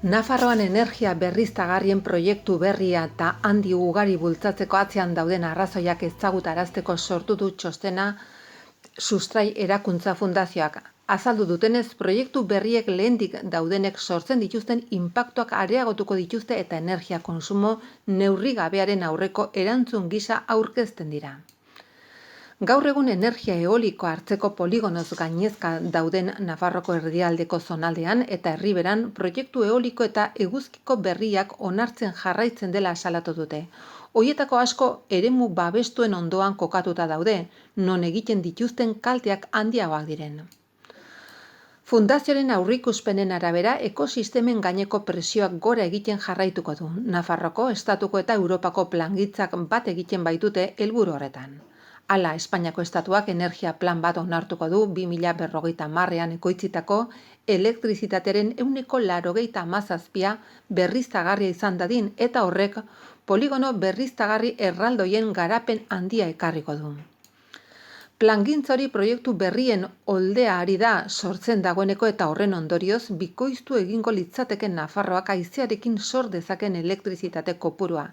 Nafarroan energia berriztagarrien proiektu berria eta handi ugari bultzatzeko atzean dauden arrazoiak ezagutarazteko sortu du txostena Sustrai Erakuntza Fundazioak. Azaldu dutenez, proiektu berriek lehendik daudenek sortzen dituzten inpaktuak areagotuko dituzte eta energia kontsumo neurrigabearen aurreko erantzun gisa aurkezten dira. Gaur egun energia eoliko hartzeko poligonoz gainezka dauden Nafarroko erdialdeko zonaldean eta herriberan proiektu eoliko eta eguzkiko berriak onartzen jarraitzen dela salatu dute. Hoietako asko eremu babestuen ondoan kokatuta daude, non egiten dituzten kalteak handiagoak diren. Fundazioaren aurreikuspenen arabera, ekosistemen gaineko presioak gora egiten jarraituko du. Nafarroko, estatuko eta Europako plangintzak bat egiten baitute helburu horretan. Hala, Espainiako estatuak energia plan bat onartuko du 2050ean ekoitzitako elektrizitatearen 97% berriztagarria izan dadin eta horrek poligono berriztagarri erraldoien garapen handia ekarriko du. Plangintza hori proiektu berrien oldea ari da sortzen dagoeneko eta horren ondorioz bikoiztu egingo litzateke Nafarroak haizearekin sor dezaken elektrizitate kopurua.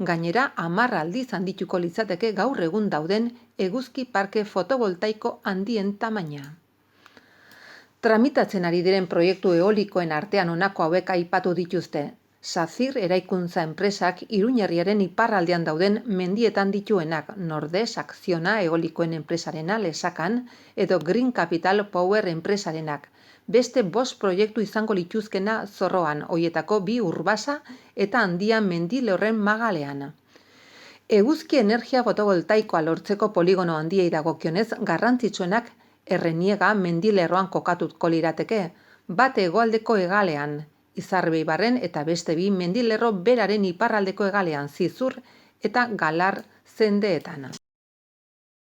Gainera, 10 aldiz handituko litzateke gaur egun dauden eguzki parke fotovoltaiko handien tamaina. Tramitatzen ari diren proiektu eolikoen artean honako hauek aipatu dituzte. Sazir eraikuntza enpresak Iruñerriaren iparraldean dauden mendietan dituenak, Nordes Akziona eolikoen enpresarena Lesakan edo Green Capital Power enpresarenak. Beste 5 proiektu izango lituzkena Zorroan, hoietako 2 Urbasa eta Handia mendilorren magalean. Eguzki energia fotovoltaikoa lortzeko poligono handiei dagokionez garrantzitsuenak Erreniega mendilerroan kokatuko lirateke, bat hegoaldeko hegalean, Izarbeibarren eta beste 2 mendilerro beraren iparraldeko hegalean Zizur eta Galar zendeetan.